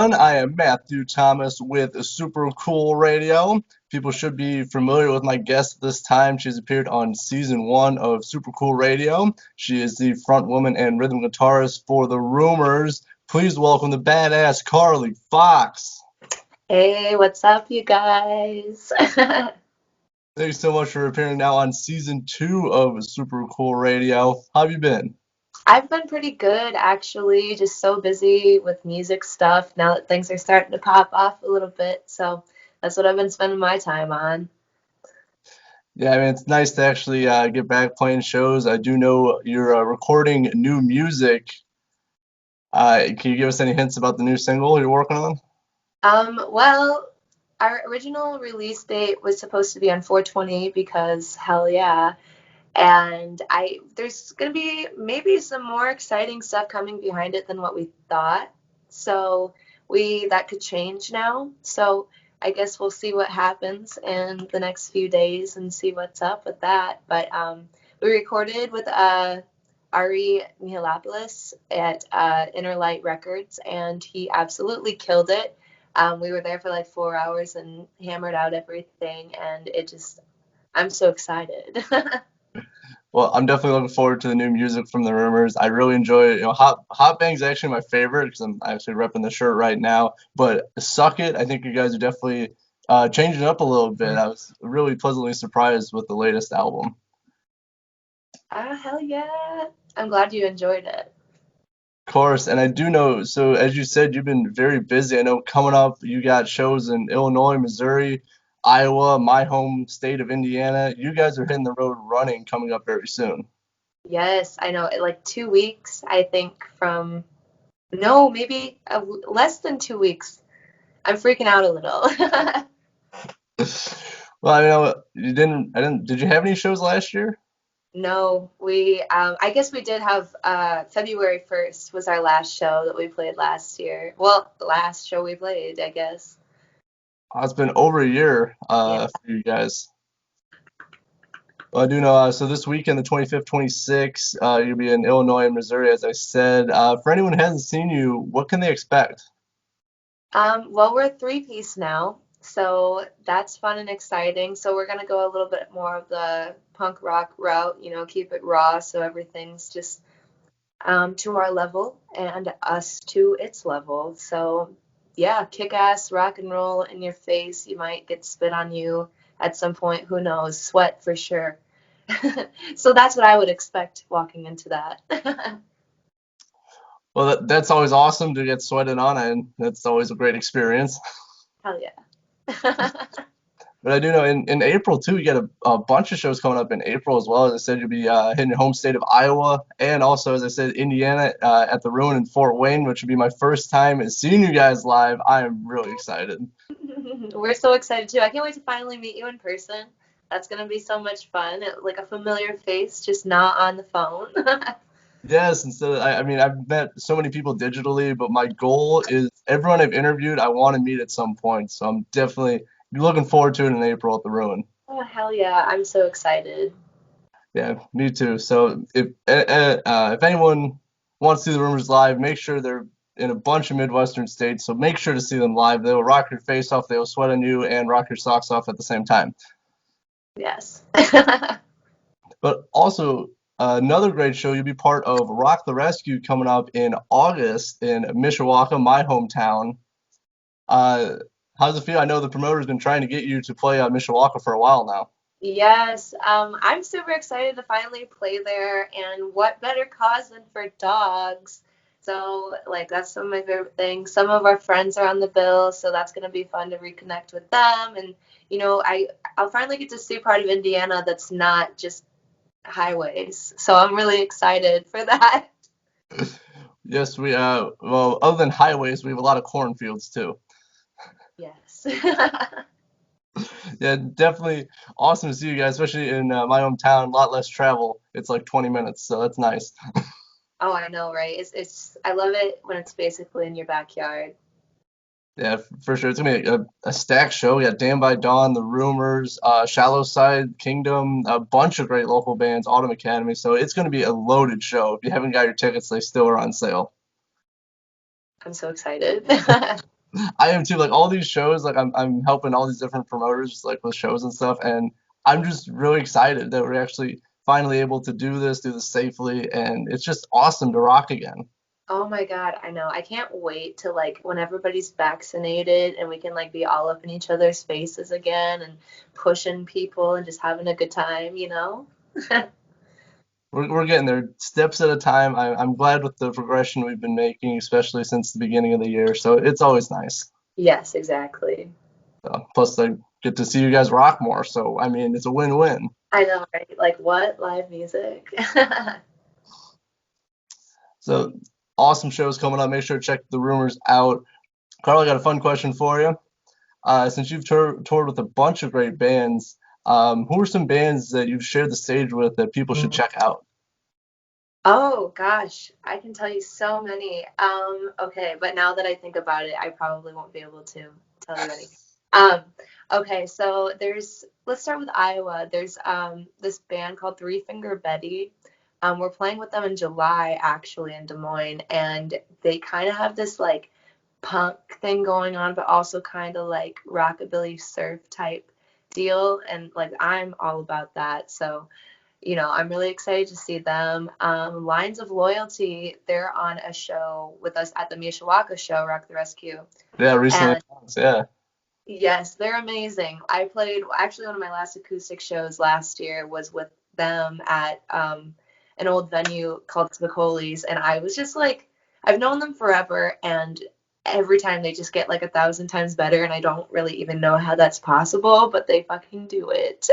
everyone. I am Matthew Thomas with Super Cool Radio. People should be familiar with my guest this time. She's appeared on season one of Super Cool Radio. She is the front woman and rhythm guitarist for the Rumours. Please welcome the badass Carli Foxx. Hey, what's up, you guys? Thanks so much for appearing now on season two of Super Cool Radio. How have you been? I've been pretty good, actually, just so busy with music stuff now that things are starting to pop off a little bit. So that's what I've been spending my time on. Yeah, I mean, it's nice to actually get back playing shows. I do know you're recording new music. Can you give us any hints about the new single you're working on? Well, our original release date was supposed to be on 4/20 because hell yeah. And I there's gonna be maybe some more exciting stuff coming behind it than what we thought. So we that could change now. So I guess we'll see what happens in the next few days and see what's up with that. But we recorded with Ari Mihalopoulos at Inner Light Records, and he absolutely killed it. We were there for like 4 hours and hammered out everything, and I'm so excited. Well, I'm definitely looking forward to the new music from the Rumors. I really enjoy it. Hot Bang's actually my favorite because I'm actually repping the shirt right now. But Suck It, I think you guys are definitely changing it up a little bit. I was really pleasantly surprised with the latest album. Ah, hell yeah. I'm glad you enjoyed it. Of course, and I do know, so as you said, you've been very busy. I know coming up, you got shows in Illinois, Missouri, Iowa, my home state of Indiana. You guys are hitting the road running coming up very soon. Yes, I know. Like 2 weeks, I think, from no, maybe less than 2 weeks. I'm freaking out a little. Well, I know did you have any shows last year? No, I guess we did have, February 1st was our last show that we played last year. Well, the last show we played, I guess. It's been over a year Yeah. for you guys. Well, I do know, so this weekend, the 25th, 26th, you'll be in Illinois and Missouri, as I said. For anyone who hasn't seen you, what can they expect? Well, we're a three-piece now, so that's fun and exciting. So we're gonna go a little bit more of the punk rock route, keep it raw, so everything's just to our level and us to its level. So yeah, kick ass rock and roll in your face. You might get spit on you at some point, who knows? Sweat for sure. So that's what I would expect walking into that. Well, that's always awesome to get sweated on, and that's always a great experience. Hell yeah. But I do know in April too, you got a bunch of shows coming up in April as well. As I said, you'll be hitting your home state of Iowa, and also, as I said, Indiana at the Ruin in Fort Wayne, which will be my first time seeing you guys live. I am really excited. We're so excited too. I can't wait to finally meet you in person. That's gonna be so much fun. Like a familiar face, just not on the phone. Yes, instead of, I mean, I've met so many people digitally, but my goal is everyone I've interviewed, I want to meet at some point. So I'm definitely looking forward to it in April at the Ruin. Oh, hell yeah. I'm so excited. Yeah, me too. So if anyone wants to see the Rumors live, make sure they're in a bunch of Midwestern states. So make sure to see them live. They will rock your face off, they will sweat on you, and rock your socks off at the same time. Yes. But also, another great show, you'll be part of Rock the Rescue coming up in August in Mishawaka, my hometown. Uh, how's it feel? I know the promoter's been trying to get you to play Mishawaka for a while now. Yes, I'm super excited to finally play there, and what better cause than for dogs? So, like, that's some of my favorite things. Some of our friends are on the bill, so that's gonna be fun to reconnect with them. And I'll finally get to see part of Indiana that's not just highways. So I'm really excited for that. Yes, well, other than highways, we have a lot of cornfields too. Yes. Yeah, definitely awesome to see you guys, especially in my hometown. A lot less travel. It's like 20 minutes, so that's nice. Oh, I know, right? It's I love it when it's basically in your backyard. Yeah, for sure. It's gonna be a stacked show. We got Dan by Dawn, The Rumors, Shallow Side Kingdom, a bunch of great local bands, Autumn Academy. So it's gonna be a loaded show. If you haven't got your tickets, they still are on sale. I'm so excited. I am too. Like all these shows, like I'm helping all these different promoters like with shows and stuff, and I'm just really excited that we're actually finally able to do this safely, and it's just awesome to rock again. Oh my God, I know. I can't wait to like when everybody's vaccinated and we can like be all up in each other's faces again and pushing people and just having a good time, you know? We're getting there steps at a time. I'm glad with the progression we've been making, especially since the beginning of the year. So it's always nice. Yes, exactly. Plus, I get to see you guys rock more. So I mean, it's a win-win. I know, right? Like what? Live music? So awesome shows coming up. Make sure to check the rumors out. Carl, I got a fun question for you. Since you've toured with a bunch of great bands, who are some bands that you've shared the stage with that people should check out? Oh gosh, I can tell you so many. Okay, but now that I think about it, I probably won't be able to tell you any. Um, okay, so let's start with Iowa. There's this band called Three Finger Betty. We're playing with them in July actually in Des Moines, and they kind of have this like punk thing going on, but also kind of like rockabilly surf type deal, and like I'm all about that. So I'm really excited to see them. Lines of Loyalty, they're on a show with us at the Mishawaka show, Rock the Rescue. Yeah, recently. And Yeah. yes, they're amazing. I played, actually, one of my last acoustic shows last year was with them at an old venue called Spicoli's. And I was just like, I've known them forever. And every time they just get like 1,000 times better. And I don't really even know how that's possible, but they fucking do it.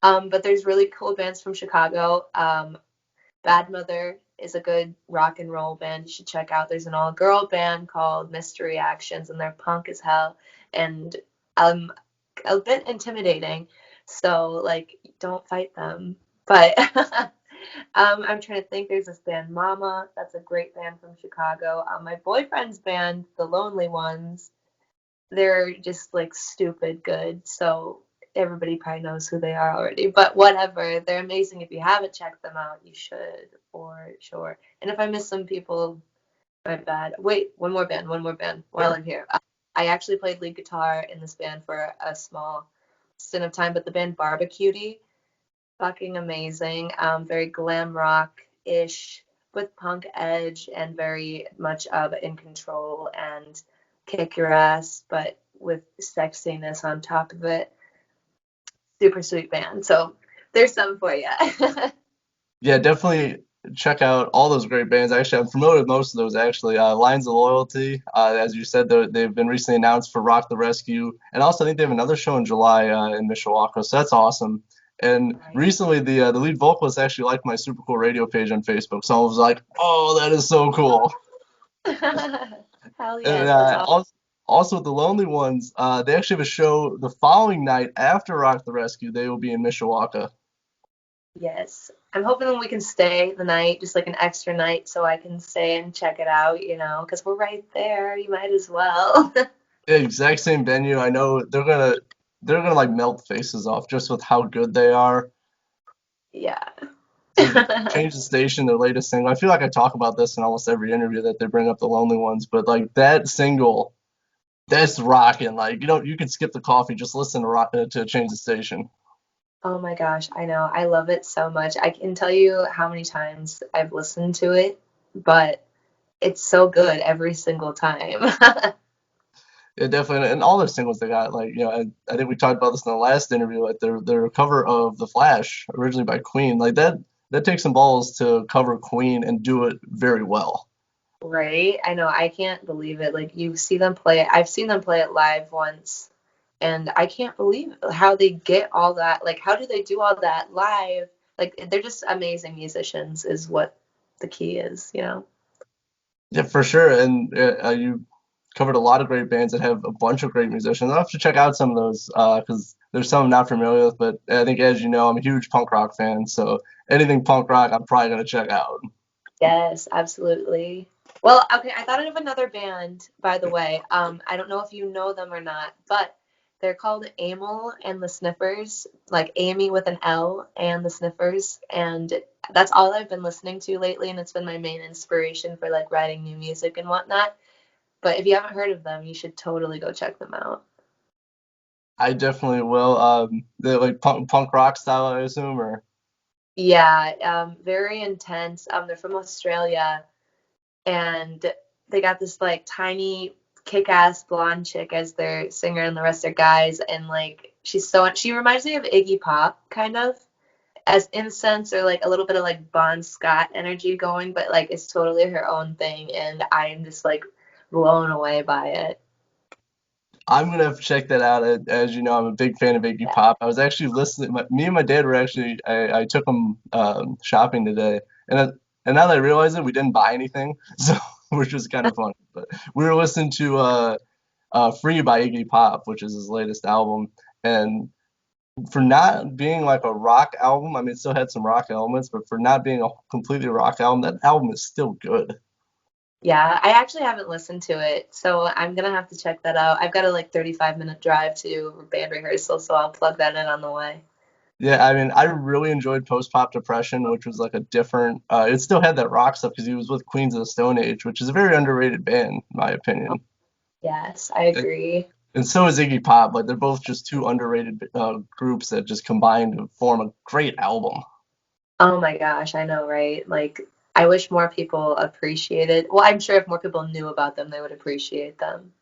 But there's really cool bands from Chicago. Bad Mother is a good rock and roll band you should check out. There's an all-girl band called Mystery Actions, and they're punk as hell and a bit intimidating. So like, don't fight them. But I'm trying to think. There's this band Mama. That's a great band from Chicago. My boyfriend's band, The Lonely Ones. They're just like stupid good. So everybody probably knows who they are already. But whatever, they're amazing. If you haven't checked them out, you should for sure. And if I miss some people, my bad. Wait, one more band while Sure. I'm here. I actually played lead guitar in this band for a small stint of time, but the band Barbecutie, fucking amazing. Very glam rock ish with punk edge and very much of in control and kick your ass, but with sexiness on top of it. Super sweet band. So there's some for you. Yeah, definitely check out all those great bands. Actually, I'm familiar with most of those actually. Lines of Loyalty, as you said, they've been recently announced for Rock the Rescue, and also I think they have another show in July in Mishawaka, so that's awesome. And Right. recently, the lead vocalist actually liked my Super Cool Radio page on Facebook, so I was like, "Oh, that is so cool." Hell And yes, that's all. also with the Lonely Ones, they actually have a show the following night after Rock the Rescue. They will be in Mishawaka. Yes. I'm hoping that we can stay the night, just like an extra night, so I can stay and check it out, because we're right there. You might as well. Exact same venue. I know they're gonna like melt faces off just with how good they are. Yeah. So change the station, their latest single. I feel like I talk about this in almost every interview that they bring up the Lonely Ones, but like that single, that's rocking. Like you can skip the coffee, just listen to rock to change the station. Oh my gosh, I know. I love it so much. I can tell you how many times I've listened to it, but it's so good every single time. Yeah, definitely. And all their singles they got, like, I think we talked about this in the last interview, like their cover of The Flash, originally by Queen, like that takes some balls to cover Queen and do it very well. Right? I know. I can't believe it. Like you see them play it. I've seen them play it live once, and I can't believe how they get all that. Like, how do they do all that live? Like, they're just amazing musicians, is what the key is. Yeah, for sure. And you covered a lot of great bands that have a bunch of great musicians. I'll have to check out some of those because there's some I'm not familiar with. But I think, as you know, I'm a huge punk rock fan. So anything punk rock, I'm probably gonna check out. Yes, absolutely. Well, okay, I thought of another band, by the way. I don't know if you know them or not, but they're called Amyl and the Sniffers, like Amy with an L and the Sniffers, and that's all I've been listening to lately, and it's been my main inspiration for like writing new music and whatnot. But if you haven't heard of them, you should totally go check them out. I definitely will. They're like punk rock style, I assume, or Yeah, very intense. They're from Australia, and they got this like tiny kick-ass blonde chick as their singer, and the rest are guys. And like she reminds me of Iggy Pop, kind of, as incense or like a little bit of like Bon Scott energy going, but like it's totally her own thing, and I am just like blown away by it. I'm gonna have to check that out. As you know, I'm a big fan of Iggy Yeah. Pop. I was actually listening. Me and my dad were actually. I took him shopping today, and now that I realize it, we didn't buy anything, so which was kind of funny. But we were listening to "Free" by Iggy Pop, which is his latest album, and for not being like a rock album, I mean, it still had some rock elements, but for not being a completely rock album, that album is still good. Yeah, I actually haven't listened to it, so I'm gonna have to check that out. I've got a like 35-minute drive to band rehearsal, so I'll plug that in on the way. Yeah, I mean, I really enjoyed Post Pop Depression, which was like a different. It still had that rock stuff because he was with Queens of the Stone Age, which is a very underrated band, in my Oh, opinion. yes, I And, agree. and so is Iggy Pop. Like they're both just two underrated groups that just combined to form a great album. Oh my gosh, I know, right? Like, I wish more people appreciated. Well, I'm sure if more people knew about them, they would appreciate them.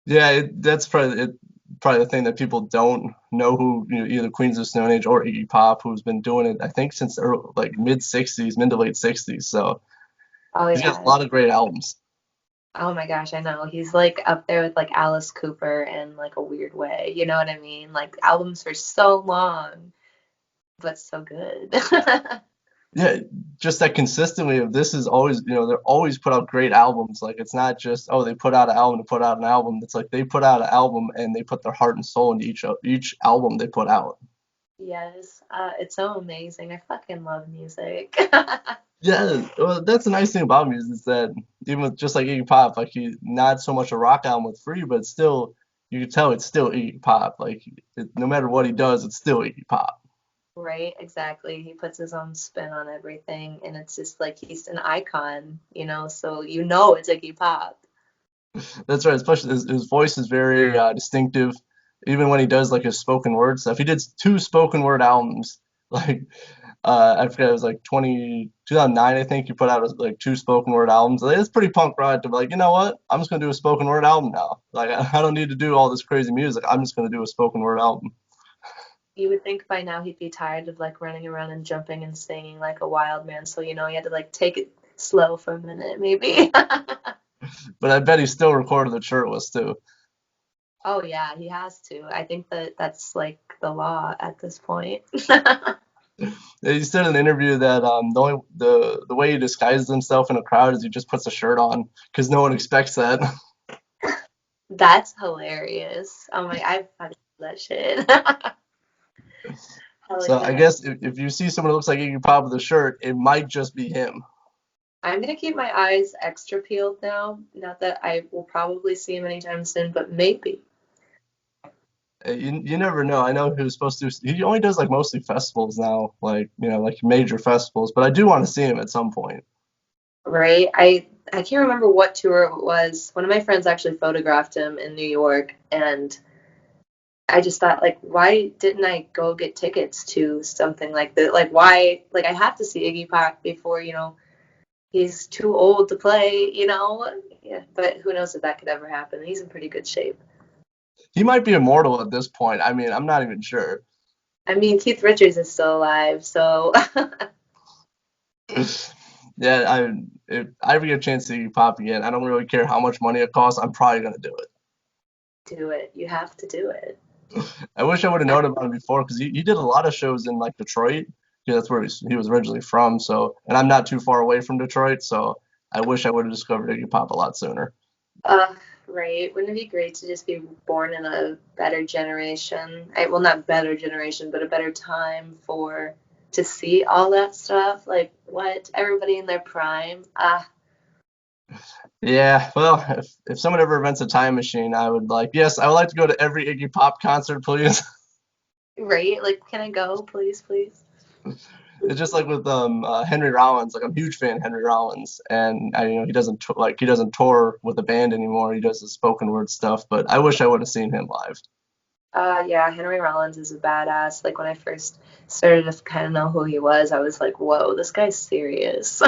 Yeah, that's probably the thing that people don't know who either Queens of the Stone Age or Iggy Pop, who's been doing it I think since the like mid '60s, mid to late '60s. So Oh he's got a yeah. lot of great albums. Oh my gosh, I know. He's like up there with like Alice Cooper in like a weird way. You know what I mean? Like albums for so long, but so good. Yeah, just that consistently of this is always, they're always put out great albums. Like it's not just, oh, they put out an album to put out an album. It's like they put out an album and they put their heart and soul into each album they put out. Yes, it's so amazing. I fucking love music. Yeah, well, that's the nice thing about music is that even with just like Iggy Pop, like he's not so much a rock album with Free, but it's still you can tell it's still Iggy Pop. Like no matter what he does, it's still Iggy Pop. Right, exactly. He puts his own spin on everything, and it's just like he's an icon, so you know it's Iggy Pop. That's right. Especially his voice is very distinctive. Even when he does like his spoken word stuff, he did two spoken word albums. Like I forget, it was like 2009, I think. He put out like two spoken word albums. Like, it's pretty punk rock to be like, you know what? I'm just gonna do a spoken word album now. Like I don't need to do all this crazy music. I'm just gonna do a spoken word album. You would think by now he'd be tired of like running around and jumping and singing like a wild man, so he had to like take it slow for a minute, maybe. But I bet he still recorded the shirtless too. Oh yeah, he has to. I think that that's like the law at this point. He said in an interview that the way he disguises himself in a crowd is he just puts a shirt on because no one expects that. That's hilarious. Oh my, I've had that shit. Hell So I yeah. guess if you see someone who looks like Iggy Pop with a shirt, it might just be him. I'm gonna keep my eyes extra peeled now. Not that I will probably see him anytime soon, but maybe. You never know. I know he was supposed to. He only does like mostly festivals now, like like major festivals. But I do want to see him at some point. Right? I can't remember what tour it was. One of my friends actually photographed him in New York, and I just thought, like, why didn't I go get tickets to something like that? Like, why? Like, I have to see Iggy Pop before, he's too old to play. Yeah, but who knows if that could ever happen? He's in pretty good shape. He might be immortal at this point. I mean, I'm not even sure. I mean, Keith Richards is still alive, so Yeah, if I ever get a chance to see Iggy Pop again, I don't really care how much money it costs. I'm probably gonna do it. do it. You have to do it. I wish I would have known about him before because he did a lot of shows in like Detroit. Yeah, that's where he was originally from. So, and I'm not too far away from Detroit, so I wish I would have discovered Iggy Pop a lot sooner. Right. Wouldn't it be great to just be born in a better generation? Well, not better generation, but a better time for to see all that stuff. Like what? Everybody in their prime. Yeah, well, if someone ever invents a time machine, I would like, yes, I would like to go to every Iggy Pop concert, please. Right? Like, can I go, please, please? It's just like with Henry Rollins. Like I'm a huge fan of Henry Rollins, and he doesn't tour with a band anymore. He does the spoken word stuff. But I wish I would have seen him live. Yeah, Henry Rollins is a badass. Like when I first started to kind of know who he was, I was like, whoa, this guy's serious.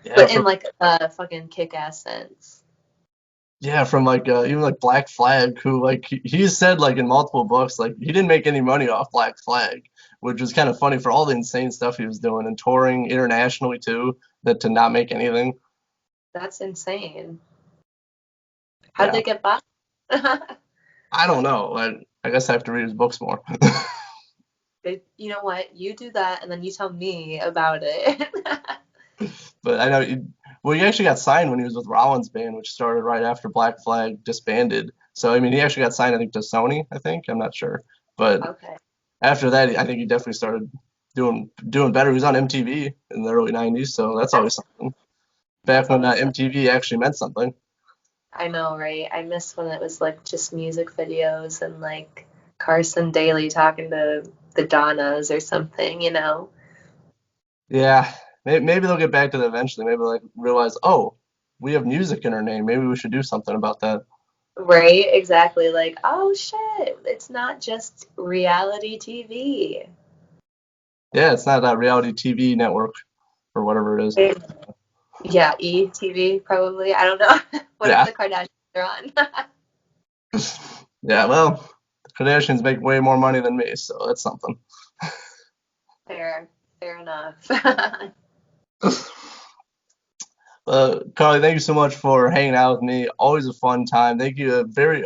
Yeah, But in from like a fucking kick-ass sense. from like even like Black Flag, who like he's said like in multiple books like he didn't make any money off Black Flag, which was kind of funny for all the insane stuff he was doing and touring internationally too, that to not make anything. That's insane. How'd Yeah, they get by? I don't know. I guess I have to read his books more. You know what? You do that and then you tell me about it. But I know well, he actually got signed when he was with Rollins band, which started right after Black Flag disbanded. So I mean, he actually got signed, I think, to Sony. I think I'm not sure, but Okay. after that, I think he definitely started doing better. He was on MTV in the early '90s, so that's always something. Back That's when awesome. MTV actually meant something. I know, right? I miss when it was like just music videos and like Carson Daly talking to the Donnas or something, you know? Yeah, maybe they'll get back to that eventually. Maybe they'll like realize, oh, we have music in our name. Maybe we should do something about that. Right? Exactly. Like, oh shit, it's not just reality TV. Yeah, it's not that reality TV network or whatever it is. Yeah, ETV probably. I don't know. Whatever Yeah, the Kardashians are on. yeah. Well, the Kardashians make way more money than me, so that's something. Fair, fair enough. Carly, thank you so much for hanging out with me. Always a fun time. Thank you. A very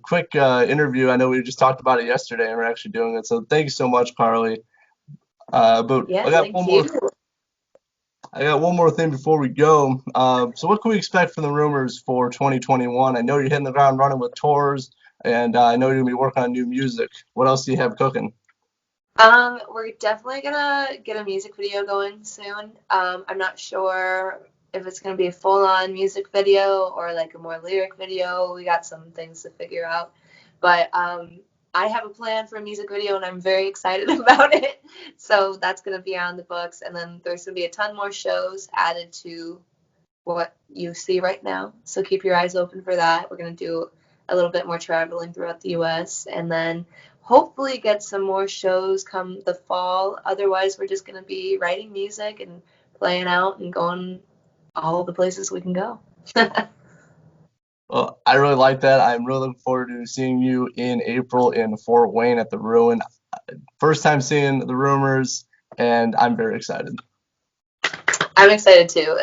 quick interview. I know we just talked about it yesterday, and we're actually doing it. So thank you so much, Carly. But Yeah, thank you. I got one more thing before we go. So what can we expect from the Rumors for 2021? I know you're hitting the ground running with tours, and I know you're gonna be working on new music. What else do you have cooking? We're definitely gonna get a music video going soon. I'm not sure if it's gonna be a full-on music video or like a more lyric video. We got some things to figure out, but I have a plan for a music video and I'm very excited about it. So that's gonna be on the books, and then there's gonna be a ton more shows added to what you see right now. So keep your eyes open for that. We're going to do a little bit more traveling throughout the US and then hopefully get some more shows come the fall. Otherwise, we're just going to be writing music and playing out and going all the places we can go. Well, I really like that. I'm really looking forward to seeing you in April in Fort Wayne at the Ruin. First time seeing the Rumors, and I'm very excited. I'm excited too.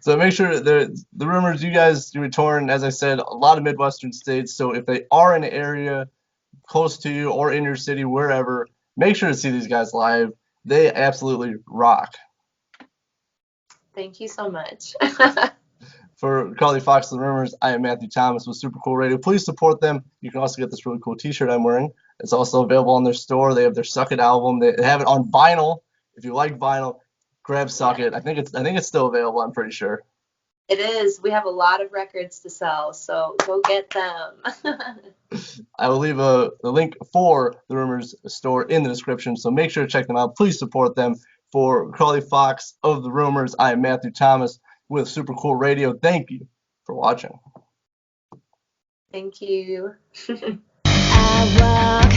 So make sure the Rumors, you guys do a tour, and as I said, a lot of Midwestern states. So if they are in an area close to you or in your city, wherever, make sure to see these guys live. They absolutely rock. Thank you so much. For Carli Foxx of Rumors, I am Matthew Thomas with Super Cool Radio. Please support them. You can also get this really cool T-shirt I'm wearing. It's also available on their store. They have their Suck It album. They have it on vinyl. If you like vinyl, grab Suck It. I think it's still available. I'm pretty sure. It is. We have a lot of records to sell, so go get them. I will leave the link for the Rumors store in the description, so make sure to check them out. Please support them. For Carli Foxx of the Rumors, I am Matthew Thomas with Super Cool Radio. Thank you for watching. Thank you. I walk